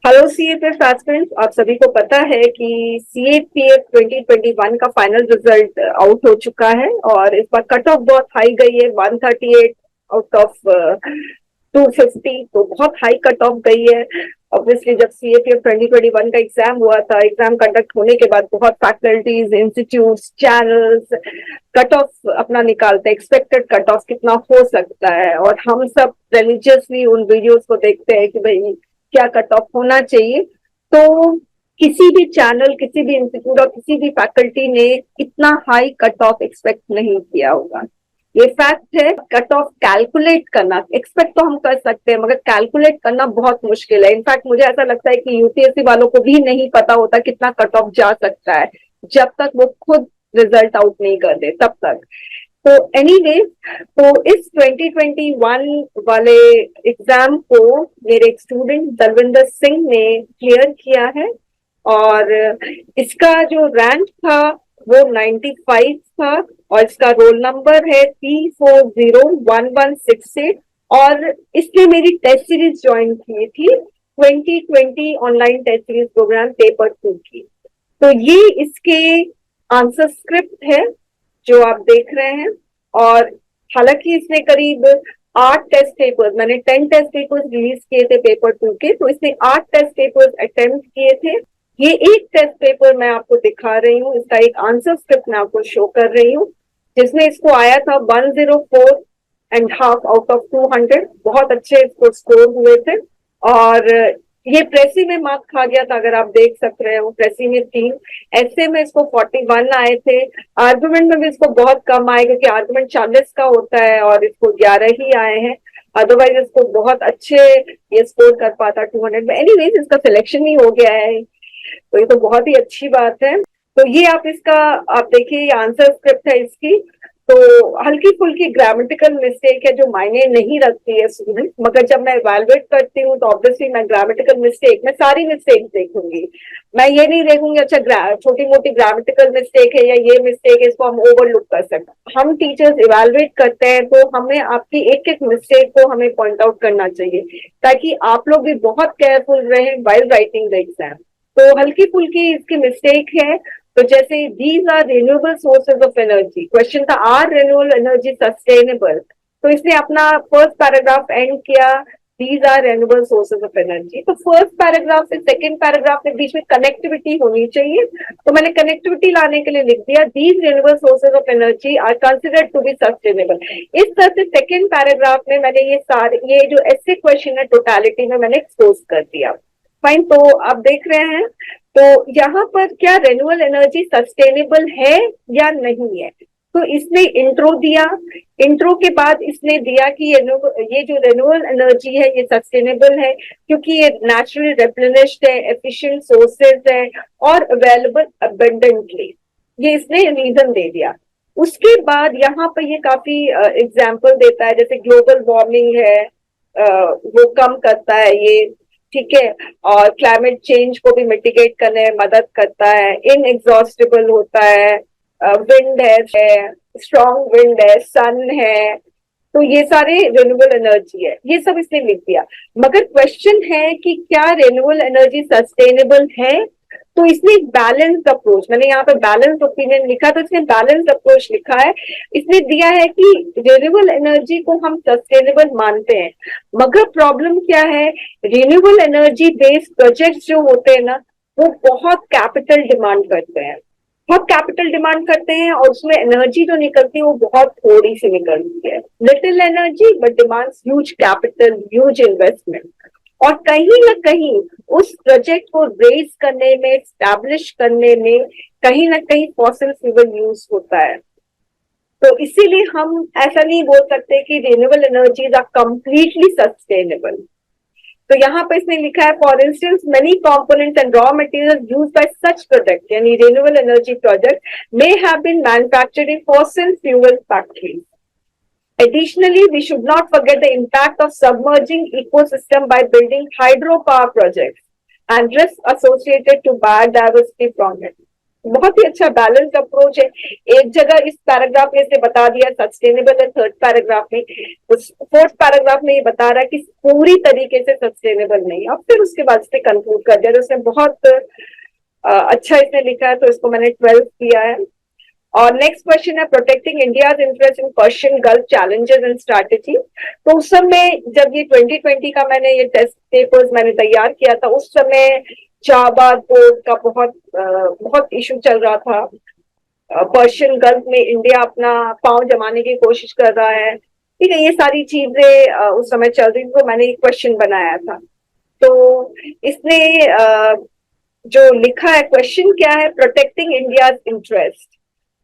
Hello CAPF aspirants, आप सभी को पता है कि सीएपीएफ 2021 का फाइनल रिजल्ट आउट हो चुका है और इस बार कट ऑफ बहुत हाई गई है, 138 आउट ऑफ 250, तो बहुत हाई कट ऑफ गई है। ऑब्वियसली जब सीएपीएफ 2021 का एग्जाम हुआ था, एग्जाम कंडक्ट होने के बाद बहुत faculties, institutes, channels cut off अपना निकालते हैं, एक्सपेक्टेड कट ऑफ कितना हो सकता है, और हम सब रिलीजियसली उन वीडियोस को देखते हैं कि भाई क्या कट ऑफ होना चाहिए। तो किसी भी चैनल, किसी भी इंस्टीट्यूट और किसी भी फैकल्टी ने इतना हाई कट ऑफ एक्सपेक्ट नहीं किया होगा। ये फैक्ट है। कट ऑफ कैलकुलेट करना, एक्सपेक्ट तो हम कर सकते हैं मगर कैलकुलेट करना बहुत मुश्किल है। इनफैक्ट मुझे ऐसा लगता है कि यूपीएससी वालों को भी नहीं पता होता कितना कट ऑफ जा सकता है, जब तक वो खुद रिजल्ट आउट नहीं कर दे तब तक। तो एनीवे, तो इस 2021 वाले एग्जाम को मेरे एक स्टूडेंट दलविंदर सिंह ने क्लियर किया है और इसका जो रैंक था वो 95 था और इसका रोल नंबर है P401168 और इसने मेरी टेस्ट सीरीज ज्वाइन की थी, 2020 online test series programme paper 2 की। तो ये इसके आंसर स्क्रिप्ट है जो आप देख रहे हैं। और हालांकि इसने करीब 8 टेस्ट पेपर्स, मैंने 10 टेस्ट पेपर्स रिलीज किए थे पेपर 2 के, तो इसने 8 टेस्ट पेपर्स अटेम्प्ट किए थे। ये एक टेस्ट पेपर मैं आपको दिखा रही हूँ, इसका एक आंसर स्क्रिप्ट मैं आपको शो कर रही हूँ, जिसमें इसको आया था 104.5 आउट ऑफ 200। बहुत अच्छे इसको स्कोर हुए थे और ये प्रेसी में मार्क खा गया था, अगर आप देख सक रहे हो, प्रेसी में 3, ऐसे में इसको 41 आए थे, आर्गुमेंट में भी इसको बहुत कम आए क्योंकि आर्गुमेंट 40 का होता है और इसको 11 ही आए हैं। अदरवाइज इसको बहुत अच्छे ये स्कोर कर पाता 200 में। एनीवेज इसका सिलेक्शन ही हो गया है, तो ये तो बहुत ही अच्छी बात है। तो ये आप इसका, आप देखिए ये आंसर स्क्रिप्ट है इसकी। तो हल्की फुल्की ग्रामेटिकल मिस्टेक है जो मायने नहीं रखती है स्टूडेंट, मगर जब मैं इवैल्यूएट करती हूँ तो ऑब्वियसली मैं ग्रामेटिकल मिस्टेक में सारी मिस्टेक देखूंगी। मैं ये नहीं देखूंगी अच्छा छोटी मोटी ग्रामेटिकल मिस्टेक है या ये मिस्टेक है, इसको हम ओवरलुक कर सकते हैं। हम टीचर्स इवैल्यूएट करते हैं तो हमें आपकी एक एक मिस्टेक को हमें पॉइंट आउट करना चाहिए ताकि आप लोग भी बहुत केयरफुल रहें वाइल राइटिंग द एग्जाम। तो हल्की फुल्की इसकी मिस्टेक है। तो जैसे these are renewable sources of energy, question था आर रिन्यूएबल एनर्जी सस्टेनेबल, तो इसने अपना फर्स्ट पैराग्राफ एंड किया these are renewable sources of energy. तो फर्स्ट पैराग्राफ से सेकंड पैराग्राफ के बीच में कनेक्टिविटी होनी चाहिए, तो मैंने कनेक्टिविटी लाने के लिए लिख दिया these renewable sources of energy are considered to be sustainable. इस तरह से सेकंड पैराग्राफ में मैंने ये जो ऐसे क्वेश्चन है टोटलिटी में मैंने एक्सपोज कर दिया। फाइन, तो आप देख रहे हैं तो यहाँ पर क्या रिन्यूएबल एनर्जी सस्टेनेबल है या नहीं है। तो इसने इंट्रो दिया, इंट्रो के बाद इसने दिया कि ये जो रिन्यूएबल एनर्जी है ये सस्टेनेबल है क्योंकि ये नेचुरली रिप्लेनिश्ड है, एफिशिएंट सोर्सेज है और अवेलेबल अबंडेंटली, ये इसने रीजन दे दिया। उसके बाद यहाँ पर ये काफी एग्जाम्पल देता है, जैसे ग्लोबल वार्मिंग है, वो कम करता है ये, ठीक है, और क्लाइमेट चेंज को भी मिटिगेट करने में मदद करता है, इनएग्जॉस्टिबल होता है, विंड है, स्ट्रॉन्ग विंड है, सन है, तो ये सारे रिन्यूएबल एनर्जी है, ये सब इसने लिख दिया। मगर क्वेश्चन है कि क्या रिन्यूएबल एनर्जी सस्टेनेबल है। तो इसने बैलेंस्ड अप्रोच, मैंने यहाँ पे बैलेंस्ड ओपिनियन लिखा, तो इसने बैलेंस्ड अप्रोच लिखा है। इसने दिया है कि रिन्यूएबल एनर्जी को हम सस्टेनेबल मानते हैं, मगर प्रॉब्लम क्या है, रिन्यूएबल एनर्जी बेस्ड प्रोजेक्ट्स जो होते हैं ना, वो बहुत कैपिटल डिमांड करते हैं, बहुत कैपिटल डिमांड करते हैं और उसमें एनर्जी जो निकलती है वो बहुत थोड़ी सी निकलती है, little energy but demands huge capital, huge investment. और कहीं ना कहीं उस प्रोजेक्ट को रेज करने में, स्टैब्लिश करने में कहीं ना कहीं फॉसिल फ्यूल यूज होता है। तो इसीलिए हम ऐसा नहीं बोल सकते कि renewable energies are completely sustainable. तो यहाँ पर इसने लिखा है for instance many components and raw materials used by such project यानी renewable energy project may have been manufactured in fossil fuel factories. Additionally, we should not forget the impact of submerging ecosystem by building hydropower projects and risks associated to biodiversity from it. बहुत ही अच्छा balanced approach है। एक जगह इस paragraph में इसने बता दिया सस्टेनेबल है, थर्ड पैराग्राफ में, उस फोर्थ पैराग्राफ में ये बता रहा है कि पूरी तरीके से सस्टेनेबल नहीं। अब फिर उसके बाद इसने कंक्लूड कर दिया, तो उसने बहुत अच्छा इसने लिखा है, तो इसको मैंने 12 किया है। और नेक्स्ट क्वेश्चन है protecting India's interest in Persian gulf challenges and strategy. तो उस समय जब ये 2020 का मैंने ये टेस्ट पेपर्स मैंने तैयार किया था, उस समय शाहबाद पोर्ट का बहुत इशू चल रहा था। पर्शियन गल्फ में इंडिया अपना पांव जमाने की कोशिश कर रहा है, ठीक है, ये सारी चीजें उस समय चल रही थी, तो मैंने एक क्वेश्चन बनाया था। तो इसने जो लिखा है, क्वेश्चन क्या है, प्रोटेक्टिंग इंडियाज इंटरेस्ट।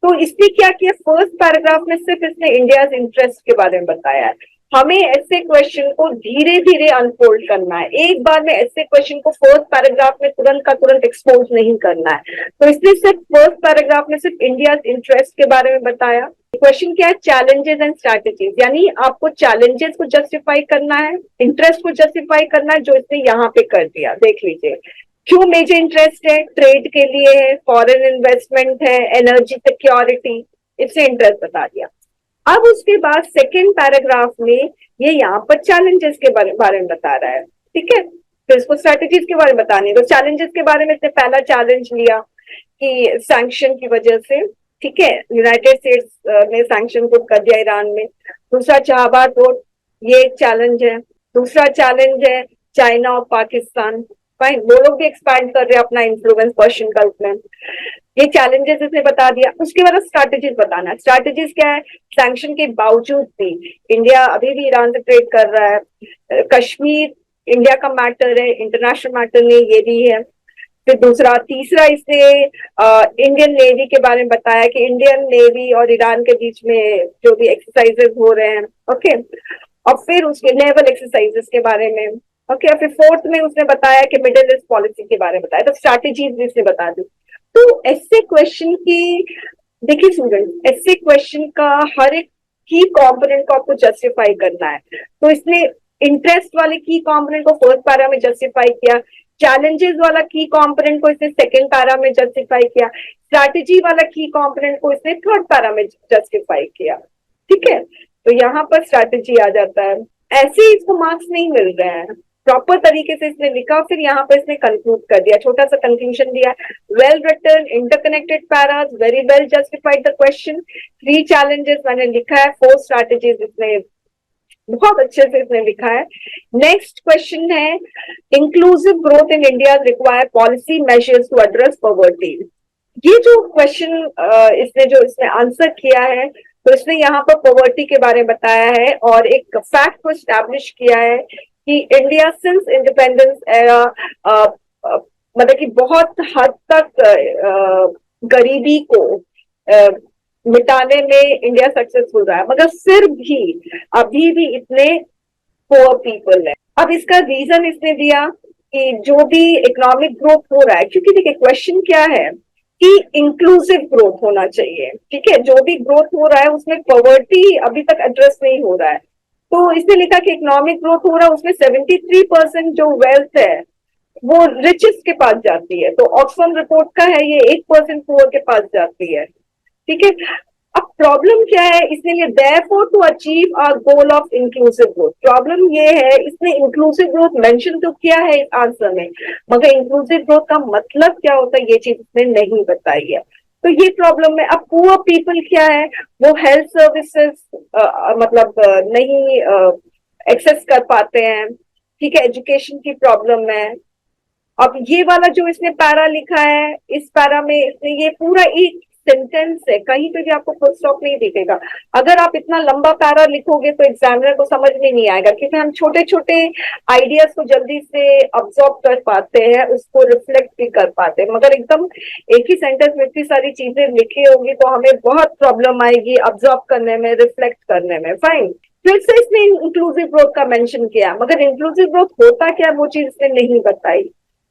तो इसने क्या किया, फर्स्ट पैराग्राफ में सिर्फ इसने इंडियाज इंटरेस्ट के बारे में बताया है। हमें ऐसे क्वेश्चन को धीरे धीरे अनफोल्ड करना है, एक बार में ऐसे क्वेश्चन को फर्स्ट पैराग्राफ में तुरंत का तुरंत एक्सपोज नहीं करना है। तो इसने सिर्फ फर्स्ट पैराग्राफ में सिर्फ इंडियाज इंटरेस्ट के बारे में बताया। क्वेश्चन क्या है, चैलेंजेस एंड स्ट्रैटेजीज, यानी आपको चैलेंजेस को जस्टिफाई करना है, इंटरेस्ट को जस्टिफाई करना है, जो इसने यहाँ पे कर दिया, देख लीजिए। क्यों मेजर इंटरेस्ट है, ट्रेड के लिए है, फॉरेन इन्वेस्टमेंट है, एनर्जी सिक्योरिटी, इससे इंटरेस्ट बता दिया। अब उसके बाद सेकेंड पैराग्राफ में ये यहाँ पर चैलेंजेस के बारे में बता रहा है, ठीक है, फिर इसको स्ट्रेटेजीज के बारे में बतानी है। तो चैलेंजेस के बारे में इसने पहला चैलेंज लिया कि सैंक्शन की वजह से, ठीक है, यूनाइटेड स्टेट्स ने सैंक्शन पुट कर दिया ईरान में। दूसरा शाहबाद पोर्ट, ये एक चैलेंज है। दूसरा चैलेंज है चाइना और पाकिस्तान, फाइन, वो लोग भी एक्सपैंड कर रहे हैं अपना इन्फ्लुएंस पर्शियन गल्फ में, ये चैलेंजेस इसने बता दिया। उसके बाद स्ट्रैटेजीज बताना, स्ट्रैटेजीज क्या है, सैंक्शन के बावजूद भी इंडिया अभी भी ईरान से ट्रेड कर रहा है, कश्मीर इंडिया का मैटर है, इंटरनेशनल मैटर नहीं, ये भी है। फिर दूसरा, तीसरा इसने इंडियन नेवी के बारे में बताया कि इंडियन नेवी और ईरान के बीच में जो भी एक्सरसाइजेस हो रहे हैं, ओके, और फिर उसके नेवल एक्सरसाइजेस के बारे में, ओके, और फिर फोर्थ में उसने बताया कि मिडिल ईस्ट पॉलिसी के बारे में बताया। तो स्ट्रैटेजीज भी इसने बता दी। तो ऐसे क्वेश्चन की, देखिए स्टूडेंट, ऐसे क्वेश्चन का हर एक की कंपोनेंट को आपको जस्टिफाई करना है। तो इसने इंटरेस्ट वाले की कंपोनेंट को फर्स्ट पैरा में जस्टिफाई किया, चैलेंजेस वाला की कंपोनेंट को इसने सेकंड पैरा में जस्टिफाई किया, स्ट्रैटेजी वाला की कंपोनेंट को इसने थर्ड पैरा में जस्टिफाई किया, ठीक है। तो यहाँ पर स्ट्रैटेजी आ जाता है। ऐसे ही इसको मार्क्स नहीं मिल रहे हैं, प्रॉपर तरीके से इसने लिखा, फिर यहाँ पर इसने कंक्लूड कर दिया, छोटा सा कंक्लूजन दिया, well written interconnected paras, very well justified the question, 3 challenges मैंने लिखा है, 4 स्ट्रैटेजीज इसने बहुत अच्छे से इसने लिखा है। नेक्स्ट क्वेश्चन है, inclusive growth in India require policy measures to address poverty. ये जो क्वेश्चन इसने आंसर किया है, तो इसने यहाँ पर पॉवर्टी के बारे में बताया है और एक फैक्ट को स्टैब्लिश किया है कि इंडिया सिंस इंडिपेंडेंस एरा मतलब कि बहुत हद तक गरीबी को मिटाने में इंडिया सक्सेसफुल रहा है, मगर फिर भी अभी भी इतने पुअर पीपल है। अब इसका रीजन इसने दिया कि जो भी इकोनॉमिक ग्रोथ हो रहा है, क्योंकि देखिए क्वेश्चन क्या है कि इंक्लूसिव ग्रोथ होना चाहिए, ठीक है, जो भी ग्रोथ हो रहा है उसमें पॉवर्टी अभी तक एड्रेस नहीं हो रहा है। तो इसने लिखा कि इकोनॉमिक ग्रोथ हो रहा है, उसमें 73% जो वेल्थ है वो रिचेस्ट के पास जाती है। तो ऑक्सफैम रिपोर्ट का है ये 8% पुअर के पास जाती है, ठीक है। अब प्रॉब्लम क्या है, इसने लिए therefore to achieve our goal of inclusive growth, problem ये है इसने इंक्लूसिव ग्रोथ मेंशन तो किया है इस आंसर में, मगर इंक्लूसिव ग्रोथ का मतलब क्या होता है ये चीज इसने नहीं बताई है। तो ये प्रॉब्लम है। अब पुअर पीपल क्या है, वो हेल्थ सर्विसेज मतलब नहीं एक्सेस कर पाते हैं, ठीक है, एजुकेशन की प्रॉब्लम है। अब ये वाला जो इसने पैरा लिखा है, इस पैरा में इसने ये पूरा एक सेंटेंस है, कहीं पे भी आपको फुल स्टॉप नहीं दिखेगा। अगर आप इतना लंबा पैरा लिखोगे तो एग्जामिनर को समझ में नहीं आएगा, क्योंकि हम छोटे छोटे आइडियाज को जल्दी से अब्सॉर्ब कर पाते हैं, उसको रिफ्लेक्ट भी कर पाते हैं, मगर एकदम एक ही सेंटेंस में इतनी सारी चीजें लिखी होगी तो हमें बहुत प्रॉब्लम आएगी अब्सॉर्ब करने में, रिफ्लेक्ट करने में। फाइन, फिर से इसने इंक्लूसिव ग्रोथ का मेंशन किया, मगर इंक्लूसिव ग्रोथ होता क्या वो चीज इसने नहीं बताई।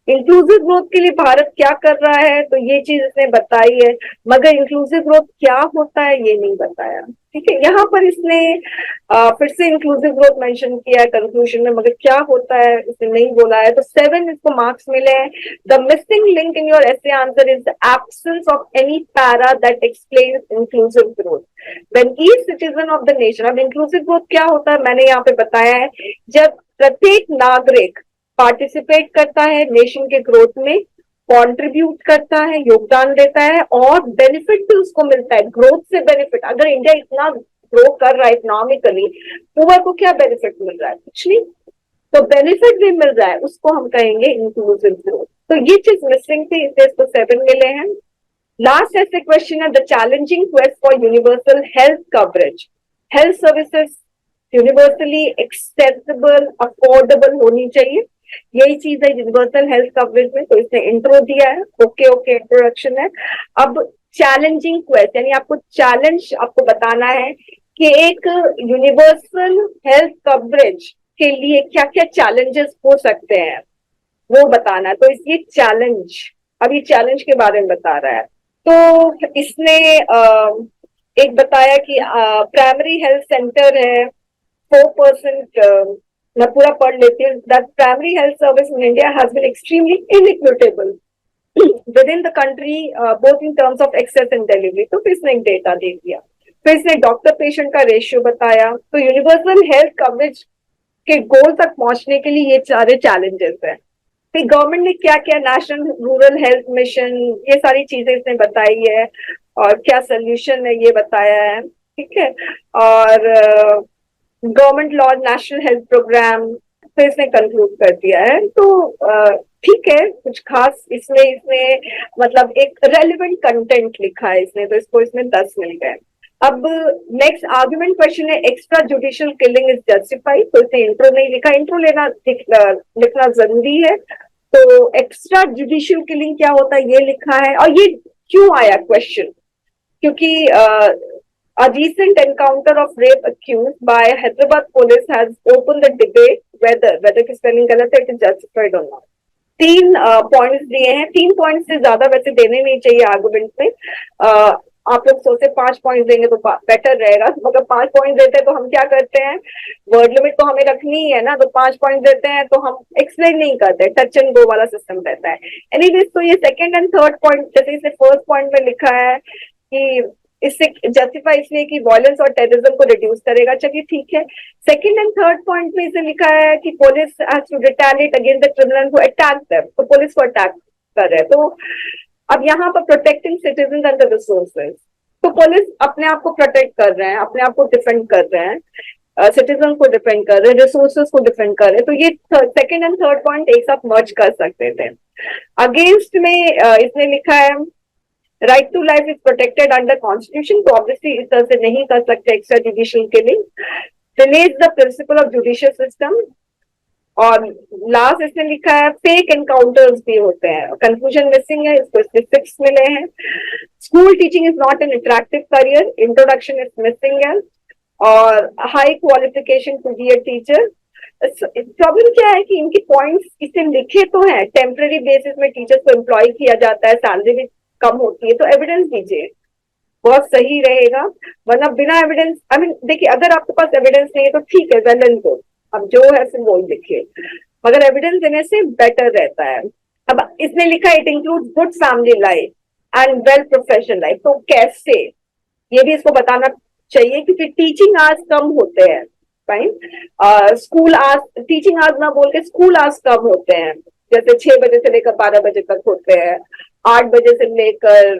इंक्लूसिव ग्रोथ के लिए भारत क्या कर रहा है तो ये चीज इसने बताई है, मगर इंक्लूसिव ग्रोथ क्या होता है ये नहीं बताया। ठीक है, यहाँ पर इसने फिर से इंक्लूसिव ग्रोथ मेंशन किया है कंक्लूजन में, मगर क्या होता है इसने नहीं बोला है। तो 7 इसको मार्क्स मिले हैं। The missing link in your essay answer is the absence of any para that explains inclusive growth when each citizen of the nation. अब इंक्लूसिव ग्रोथ क्या होता है मैंने यहाँ पे बताया है, जब प्रत्येक नागरिक पार्टिसिपेट करता है नेशन के ग्रोथ में, कंट्रीब्यूट करता है, योगदान देता है और बेनिफिट भी उसको मिलता है, ग्रोथ से बेनिफिट। अगर इंडिया इतना ग्रो कर रहा है इकोनॉमिकली, पुअर को क्या बेनिफिट मिल रहा है? कुछ नहीं। तो बेनिफिट भी मिल रहा है, उसको हम कहेंगे इंक्लूसिव ग्रोथ। तो ये चीज मिसिंग थी, इसलिए इसको 7 मिले हैं। लास्ट ऐसे क्वेश्चन है, the challenging quest for universal health coverage. Health services universally accessible, affordable होनी चाहिए, यही चीज है यूनिवर्सल हेल्थ कवरेज में। तो इसने इंट्रो दिया है, ओके ओके इंट्रोडक्शन है। अब चैलेंजिंग क्वेस्ट यानी आपको चैलेंज आपको बताना है कि एक यूनिवर्सल हेल्थ कवरेज के लिए क्या क्या चैलेंजेस हो सकते हैं, वो बताना है। तो ये चैलेंज, अब ये चैलेंज के बारे में बता रहा है। तो इसने एक बताया कि प्राइमरी हेल्थ सेंटर है 4%, मैं पूरा पढ़ लेती हूँ। That primary health service in India has been extremely inequitable within the country, both in terms of access and delivery। तो फिर इसने एक डेटा दे दिया, फिर इसने डॉक्टर पेशेंट का रेशियो बताया। तो यूनिवर्सल हेल्थ कवरेज के गोल तक पहुंचने के लिए ये सारे चैलेंजेस हैं। फिर गवर्नमेंट ने क्या किया, नेशनल रूरल हेल्थ मिशन, ये सारी चीजें इसने बताई है और क्या सोल्यूशन है ये बताया है। ठीक है, और government law, national health programme, फिर इसने कंक्लूड कर दिया है। तो ठीक है, कुछ खास इसमें इसने मतलब एक रेलिवेंट कंटेंट लिखा है इसने, तो इसको इसमें 10 मिल गए। अब नेक्स्ट आर्गुमेंट क्वेश्चन है, extra judicial killing is justified. तो इसने इंट्रो नहीं लिखा, इंट्रो लिखना जरूरी है। तो एक्स्ट्रा जुडिशियल किलिंग क्या होता है ये लिखा है। और ये क्यों आया क्वेश्चन, क्योंकि a recent encounter of rape accused by Hyderabad police has opened the debate whether की स्पेलिंग गलत है, it is justified or not। 3 points दिए हैं, 3 पॉइंट्स से ज्यादा वैसे देने नहीं चाहिए आर्गुमेंट में। आप लोग सोचते 5 पॉइंट देंगे तो बेटर रहेगा, मगर 5 पॉइंट देते हैं तो हम क्या करते हैं, वर्ड लिमिट तो हमें रखनी ही है ना, तो 5 पॉइंट देते हैं तो हम एक्सप्लेन नहीं करते, टच एंड गो वाला सिस्टम रहता है। एनीवेज, तो ये सेकंड एंड थर्ड पॉइंट, जैसे इसने फर्स्ट पॉइंट में लिखा है कि इससे जस्टिफाई इसलिए कि वायलेंस और टेररिज्म को रिड्यूस करेगा, चलिए ठीक है। सेकंड एंड थर्ड पॉइंट में इसे लिखा है कि police has to retaliate against the criminal who attack them, तो पुलिस को अटैक कर रहे हैं। तो अब यहाँ पर protecting citizen and the resources, तो पुलिस अपने आप को प्रोटेक्ट कर रहे हैं, अपने आप को डिफेंड कर रहे हैं, सिटीजन को डिफेंड कर रहे हैं, रिसोर्सेज को डिफेंड कर रहे हैं। तो ये सेकंड एंड थर्ड पॉइंट एक साथ मर्ज कर सकते थे। अगेंस्ट में इसने लिखा है right to life is protected under constitution, तो ऑब्वियसली इस तरह से नहीं कर सकते extra judicial killing. Relies the principle of judicial system. और लास्ट इसने लिखा है फेक एनकाउंटर्स भी होते हैं, कंफ्यूजन मिसिंग है, इसको इसमें 6 मिले हैं। School teaching is not an attractive career, introduction is missing है। और high qualification to be a teacher, problem क्या है कि इनके पॉइंट्स इसे लिखे तो हैं, टेम्पररी बेसिस में टीचर्स को एम्प्लॉय किया जाता है, सैलरी भी कम होती है, तो एविडेंस दीजिए, बहुत सही रहेगा। वरना बिना एविडेंस, आई मीन देखिए, अगर आपके पास एविडेंस नहीं है तो ठीक है, वेल एंड गुड, अब जो है फिर वो लिखिए, मगर एविडेंस देने से बेटर रहता है। अब इसने लिखा it includes good family life and well professional life, तो कैसे, ये भी इसको बताना चाहिए, क्योंकि टीचिंग आवर्स कम होते हैं, fine. School hours, teaching hours ना बोल के स्कूल आवर्स कम होते हैं, जैसे 6 बजे से लेकर 12 बजे तक होते हैं, 8 बजे से लेकर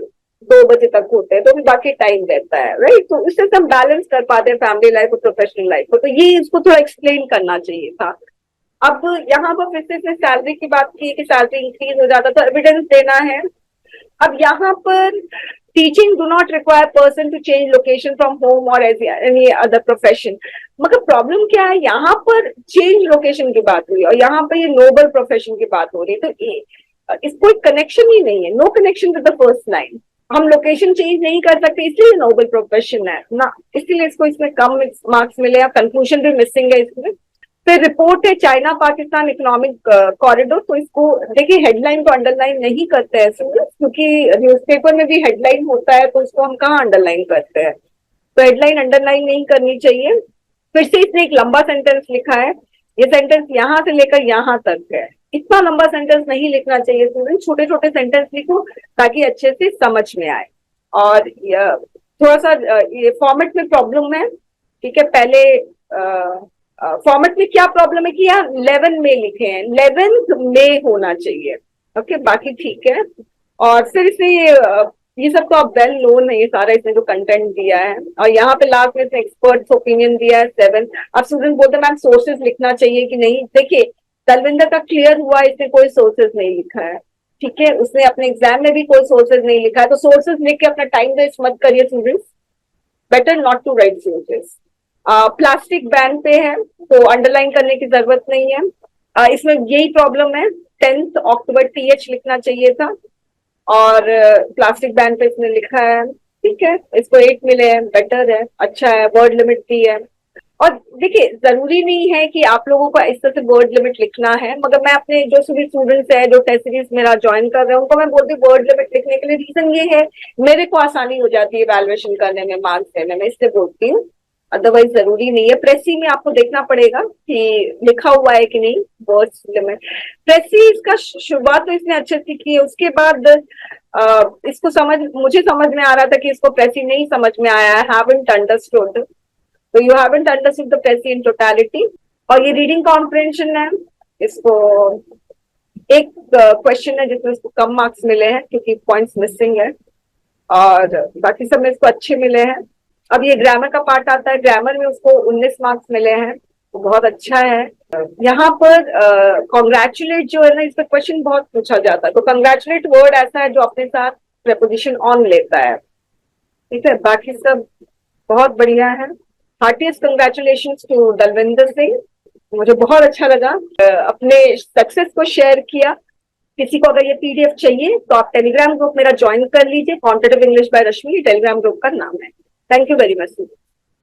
2 बजे तक होते हैं, तो भी बाकी टाइम रहता है, राइट। तो इससे हम बैलेंस कर पाते हैं फैमिली लाइफ और प्रोफेशनल लाइफ को, तो ये इसको थोड़ा एक्सप्लेन करना चाहिए था। अब यहाँ पर फिर से सैलरी की बात की कि सैलरी इंक्रीज हो जाता, तो एविडेंस देना है। अब यहाँ पर teaching do not require person to change location from home और एज एनी अदर प्रोफेशन, मगर प्रॉब्लम क्या है, यहाँ पर चेंज लोकेशन की बात हुई और यहाँ पर ये नोबल प्रोफेशन की बात हो रही है, तो इसको एक कनेक्शन ही नहीं है, no connection with the first line. हम लोकेशन चेंज नहीं कर सकते, इसलिए नोबल प्रोफेशन है ना, इसलिए इसको इसमें कम मार्क्स मिले। कंक्लूजन भी मिसिंग है इसमें। फिर रिपोर्ट है चाइना पाकिस्तान इकोनॉमिक कॉरिडोर, तो इसको देखिए हेडलाइन को अंडरलाइन नहीं करते हैं क्योंकि न्यूज़पेपर में भी हेडलाइन होता है, तो इसको हम कहाँ अंडरलाइन करते हैं, तो हेडलाइन अंडरलाइन नहीं करनी चाहिए। फिर से इसने एक लंबा सेंटेंस लिखा है, ये सेंटेंस यहाँ से लेकर यहाँ तक है। इतना लंबा सेंटेंस नहीं लिखना चाहिए स्टूडेंट, छोटे छोटे सेंटेंस लिखो ताकि अच्छे से समझ में आए। और थोड़ा सा ये फॉर्मेट में प्रॉब्लम है, ठीक है। पहले फॉर्मेट में क्या प्रॉब्लम है कि यहाँ 11 में लिखे हैं, 11th में होना चाहिए, ओके, बाकी ठीक है। और फिर इसने ये सब तो आप वेल नोन है, ये सारा इसने जो कंटेंट दिया है। और यहाँ पे लास्ट में इसने एक्सपर्ट्स ओपिनियन दिया है 7। अब स्टूडेंट बोलते हैं मैम सोर्सेज लिखना चाहिए कि नहीं। देखिए दलविंदर का क्लियर हुआ, इसने कोई सोर्सेज नहीं लिखा है, ठीक है। उसने अपने एग्जाम में भी कोई सोर्सेज नहीं लिखा है, तो सोर्सेज लिख के अपना टाइम वेस्ट मत करिए students, better not to write sources. Plastic ban पे है तो अंडरलाइन करने की जरूरत नहीं है। इसमें यही प्रॉब्लम है, 10th अक्टूबर TH लिखना चाहिए था और प्लास्टिक बैन पे इसने लिखा है, ठीक है। इसको 8 मिले हैं, बेटर है, अच्छा है, वर्ड लिमिट भी है। और देखिए जरूरी नहीं है कि आप लोगों को इस तरह से वर्ड लिमिट लिखना है, मगर मैं अपने जो सभी स्टूडेंट्स हैं जो टेस्ट सीरीज मेरा ज्वाइन कर रहे हैं उनको मैं बोलती हूँ वर्ड लिमिट लिखने के लिए। रीजन ये है मेरे को आसानी हो जाती है वैल्यूएशन करने में, मार्क्स देने में, इसलिए बोलती हूँ, अदरवाइज जरूरी नहीं है। प्रेसी में आपको देखना पड़ेगा कि लिखा हुआ है कि नहीं वर्ड्स लिमिट। प्रेसी इसका शुरुआत तो इसने अच्छे से की है, उसके बाद इसको मुझे समझ में आ रहा था कि इसको प्रेसी नहीं समझ में आया है, हैवंट अंडरस्टूड, तो you haven't understood the precis in totality. और ये रीडिंग कॉम्प्रिहेंशन है, इसको एक क्वेश्चन है जिसमें इसको कम मार्क्स मिले हैं क्योंकि पॉइंट्स मिसिंग है, और बाकी सब में इसको अच्छे मिले हैं। अब ये ग्रामर का पार्ट आता है, ग्रामर में उसको 19 मार्क्स मिले हैं, तो बहुत अच्छा है। यहाँ पर कॉन्ग्रेचुलेट जो है ना, इस पर क्वेश्चन बहुत पूछा जाता है, तो कॉन्ग्रेचुलेट वर्ड ऐसा है जो अपने साथ प्रेपोजिशन ऑन लेता है, ठीक है। बाकी सब बहुत बढ़िया है। Heartiest congratulations to Dalvinder Singh, मुझे बहुत अच्छा लगा, अपने सक्सेस को शेयर किया। किसी को अगर ये PDF चाहिए तो आप टेलीग्राम ग्रुप मेरा ज्वाइन कर लीजिए, competitive English by Rashmi Telegram group का नाम है। Thank you very much.